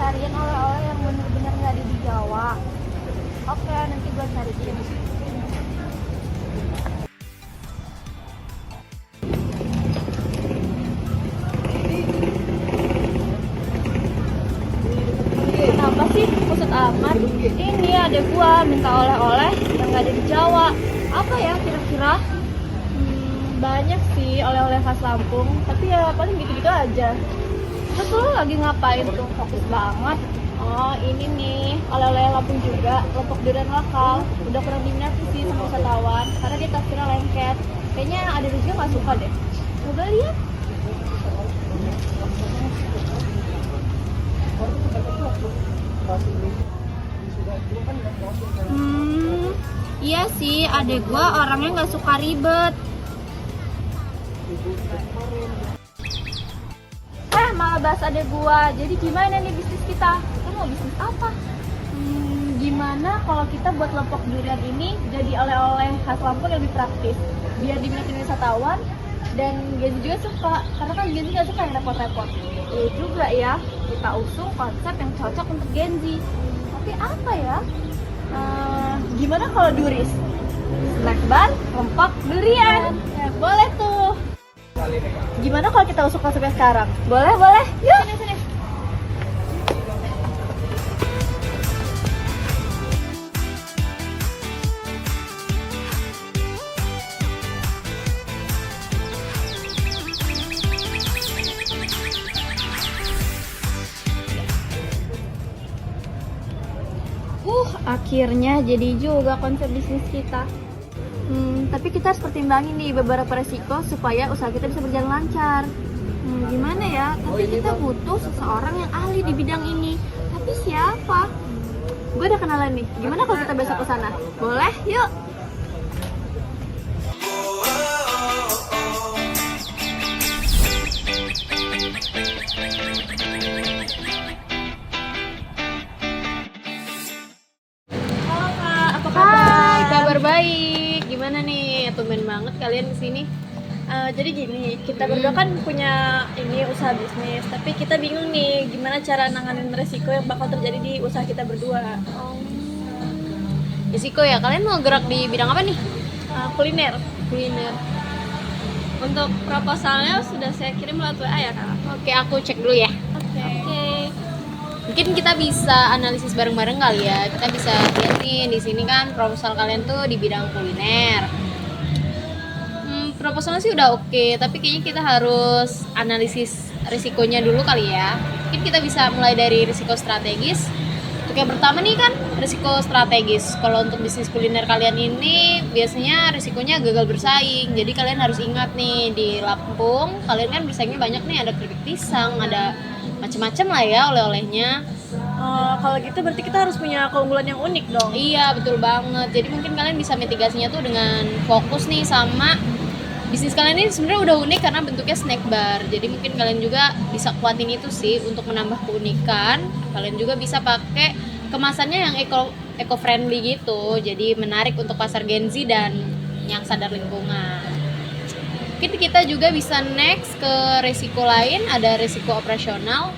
cariin oleh-oleh yang bener-bener nggak ada di Jawa. Oke, nanti gue cariin. Kenapa sih kusut amat? Ini ada gua minta oleh-oleh yang nggak ada di Jawa. Apa ya kira-kira? Banyak sih oleh-oleh khas Lampung, tapi ya paling gitu-gitu aja. Terus lo lagi ngapain tuh? Fokus banget. Oh ini nih, oleh-oleh Lampung juga, kelompok durian lokal. Udah kurang diminati sih sama wisatawan, karena dia teksturnya lengket. Kayaknya ada juga nggak suka deh. Coba lihat. Iya sih, adek gua orangnya nggak suka ribet. Malah bahas adek gua. Jadi gimana nih bisnis kita? Kita mau bisnis apa? Gimana kalau kita buat lompok durian ini jadi oleh-oleh khas Lampung yang lebih praktis, biar diminati wisatawan dan Genzi juga suka, karena kan Genzi nggak suka yang repot-repot. Iya juga ya, kita usung konsep yang cocok untuk Genzi. Tapi apa ya? Gimana kalau Duris? Snack bar, lompok durian. Ya, boleh tuh. Gimana kalau kita usung konsepnya sekarang? Boleh, boleh. Yuk. Sini, sini. Akhirnya jadi juga konsep bisnis kita. Tapi kita harus pertimbangin nih beberapa resiko supaya usaha kita bisa berjalan lancar. Gimana ya? Tapi kita butuh seseorang yang ahli di bidang ini. Tapi siapa? Gue udah kenalan nih. Gimana kalau kita besok ke sana? Boleh? Yuk. Halo Kak, apa kabar? Hai, kabar baik. Gimana nih? Tumben banget kalian kesini. Jadi gini, kita berdua kan punya ini usaha bisnis, tapi kita bingung nih gimana cara nanganin resiko yang bakal terjadi di usaha kita berdua. Risiko ya. Kalian mau gerak di bidang apa nih? Kuliner. Kuliner. Untuk proposalnya sudah saya kirim lewat WA ya Kak. Oke, aku cek dulu ya. Oke. Mungkin kita bisa analisis bareng-bareng kali ya. Kita bisa lihat nih di sini kan proposal kalian tuh di bidang kuliner. Proposalnya sih udah oke, tapi kayaknya kita harus analisis risikonya dulu kali ya. Mungkin kita bisa mulai dari risiko strategis. Untuk yang pertama nih kan risiko strategis. Kalau untuk bisnis kuliner kalian ini biasanya risikonya gagal bersaing. Jadi kalian harus ingat nih, di Lampung kalian kan bersaingnya banyak nih, ada keripik pisang, ada macam-macam lah ya oleh-olehnya. Kalau gitu berarti kita harus punya keunggulan yang unik dong. Iya betul banget. Jadi mungkin kalian bisa mitigasinya tuh dengan fokus nih sama bisnis kalian ini sebenarnya udah unik karena bentuknya snack bar. Jadi mungkin kalian juga bisa kuatin itu sih untuk menambah keunikan. Kalian juga bisa pakai kemasannya yang eco friendly gitu. Jadi menarik untuk pasar Gen Z dan yang sadar lingkungan. Mungkin kita juga bisa next ke risiko lain, ada risiko operasional.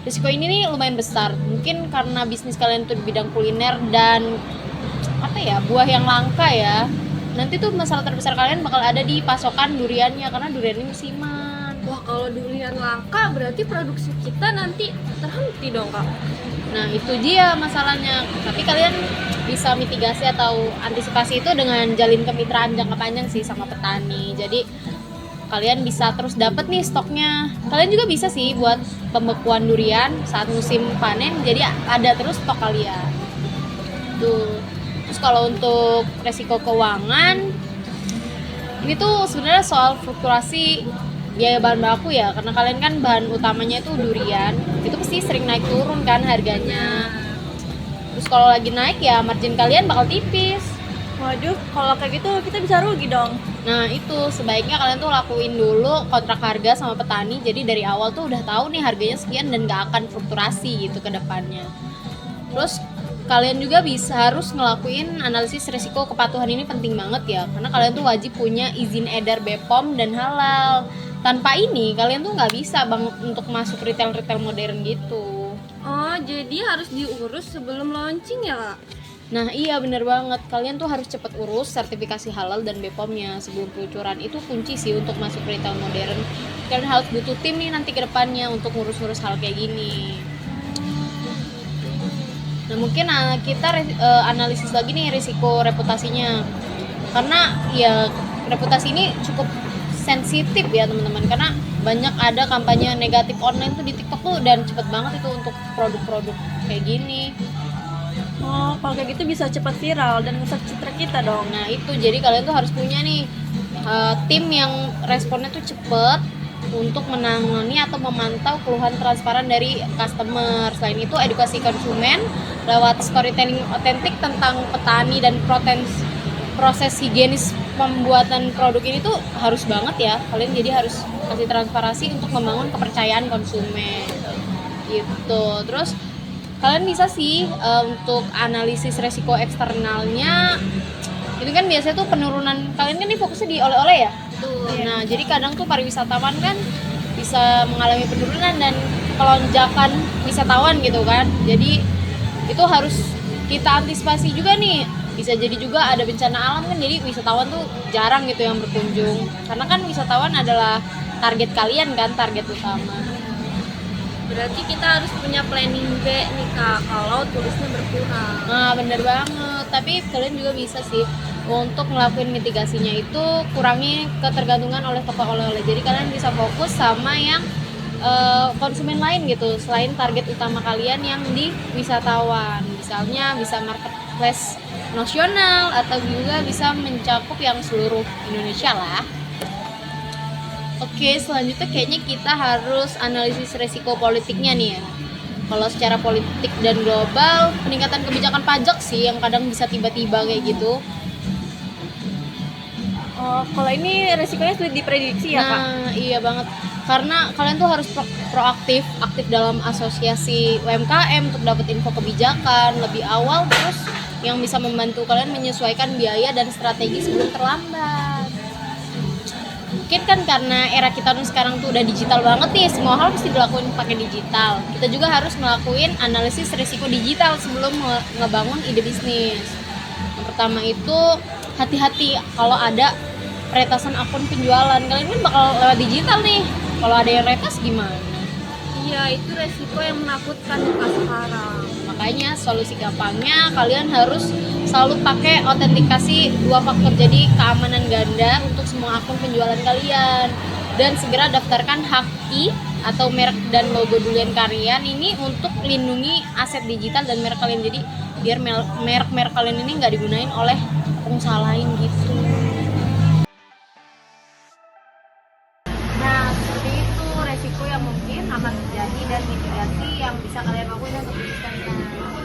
Risiko ini nih lumayan besar. Mungkin karena bisnis kalian tuh di bidang kuliner dan buah yang langka ya. Nanti tuh masalah terbesar kalian bakal ada di pasokan duriannya, karena durian ini musiman. Wah, kalau durian langka berarti produksi kita nanti terhenti dong Kak. Nah itu dia masalahnya. Tapi kalian bisa mitigasi atau antisipasi itu dengan jalin kemitraan jangka panjang sih sama petani. Jadi kalian bisa terus dapet nih stoknya. Kalian juga bisa sih buat pembekuan durian saat musim panen, jadi ada terus stok kalian tuh. Terus kalau untuk resiko keuangan, ini tuh sebenarnya soal fluktuasi biaya bahan baku ya, karena kalian kan bahan utamanya itu durian, itu pasti sering naik turun kan harganya. Terus kalau lagi naik ya margin kalian bakal tipis. Waduh, kalau kayak gitu kita bisa rugi dong. Nah itu sebaiknya kalian tuh lakuin dulu kontrak harga sama petani, jadi dari awal tuh udah tahu nih harganya sekian dan gak akan fluktuasi gitu ke depannya. Terus kalian juga harus ngelakuin analisis risiko kepatuhan. Ini penting banget ya, karena kalian tuh wajib punya izin edar BPOM dan halal. Tanpa ini kalian tuh nggak bisa banget untuk masuk retail modern gitu. Oh, jadi harus diurus sebelum launching ya, Kak? Nah iya bener banget, kalian tuh harus cepat urus sertifikasi halal dan BPOM-nya sebelum peluncuran. Itu kunci sih untuk masuk retail modern. Kalian harus butuh tim nih nanti ke depannya untuk ngurus-ngurus hal kayak gini. Nah mungkin kita analisis lagi nih risiko reputasinya. Karena ya reputasi ini cukup sensitif ya teman-teman, karena banyak ada kampanye negatif online tuh di TikTok tuh, dan cepet banget itu untuk produk-produk kayak gini. Oh, kalau kayak gitu bisa cepat viral dan ngerusak citra kita dong. Nah itu, jadi kalian tuh harus punya nih tim yang responnya tuh cepet untuk menangani atau memantau keluhan transparan dari customer. Selain itu edukasi konsumen lewat storytelling otentik tentang petani dan proses higienis pembuatan produk ini tuh harus banget ya. Kalian jadi harus kasih transparansi untuk membangun kepercayaan konsumen gitu. Terus kalian bisa sih untuk analisis resiko eksternalnya, itu kan biasanya tuh penurunan, kalian kan ini fokusnya di oleh-oleh ya. Nah jadi kadang tuh pariwisatawan kan bisa mengalami penurunan dan kelonjakan wisatawan gitu kan. Jadi itu harus kita antisipasi juga nih. Bisa jadi juga ada bencana alam kan, jadi wisatawan tuh jarang gitu yang berkunjung, karena kan wisatawan adalah target kalian kan, target utama. Berarti kita harus punya planning B nih, Kak, kalau turisnya berkurang. Nah bener banget, tapi kalian juga bisa sih untuk ngelakuin mitigasinya itu kurangi ketergantungan oleh toko oleh-oleh. Jadi kalian bisa fokus sama yang konsumen lain gitu, selain target utama kalian yang di wisatawan. Misalnya bisa marketplace nasional atau juga bisa mencakup yang seluruh Indonesia lah. Oke, selanjutnya kayaknya kita harus analisis resiko politiknya nih ya. Kalau secara politik dan global, peningkatan kebijakan pajak sih yang kadang bisa tiba-tiba kayak gitu. Oh, kalau ini resikonya sulit diprediksi ya, Kak? Nah, iya banget. Karena kalian tuh harus proaktif, aktif dalam asosiasi UMKM untuk dapat info kebijakan lebih awal, terus yang bisa membantu kalian menyesuaikan biaya dan strategi sebelum terlambat. Mungkin kan karena era kita tuh sekarang tuh udah digital banget nih, semua hal mesti dilakuin pakai digital. Kita juga harus ngelakuin analisis risiko digital sebelum ngebangun ide bisnis. Yang pertama itu hati-hati kalau ada retasan akun penjualan. Kalian kan bakal lewat digital nih, kalau ada yang retas gimana? Iya, itu resiko yang menakutkan ya, Kak, sekarang. Makanya solusi gampangnya kalian harus selalu pakai autentikasi 2 faktor, jadi keamanan ganda untuk semua akun penjualan kalian, dan segera daftarkan haki atau merek dan logo duluan kalian ini untuk lindungi aset digital dan merek kalian. Jadi biar merek kalian ini nggak digunain oleh pengusaha lain gitu. Nah seperti itu resiko yang mungkin akan terjadi dan mitigasi yang bisa kalian lakukan untuk bisnis kalian.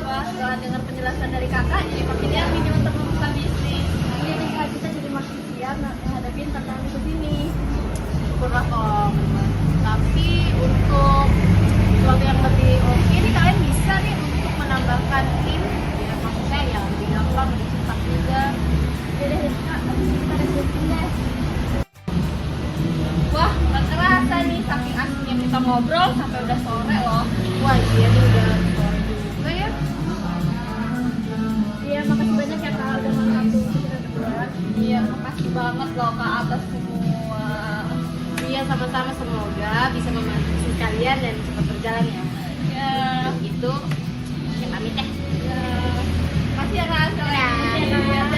Wah, setelah dengar penjelasan dari kakak, jadi makin yakin nih untuk membuka bisnis. Ini bisa kita jadi makin siap menghadapi tantangan itu ini. Syukurlah kok. Tapi untuk sesuatu yang lebih oke nih, kalian bisa nih untuk menambahkan tim ya, maksudnya ya lebih gampang, lebih cepat juga. Jadi kak, abis ini kita researching deh. Wah gak kerasa nih saking asiknya kita ngobrol sampai udah sore loh. Wah iya nih udah sore juga ya. Iya, makasih banyak ya kak udah mau satu kita berdua. Iya makasih banget loh kak atas semua. Iya sama-sama, semoga bisa membantu bisnis kalian dan cepat berjalan ya. Ya, Gitu. Ya pamit ya. ya. Makasih ya kak. Selamat ya, kak.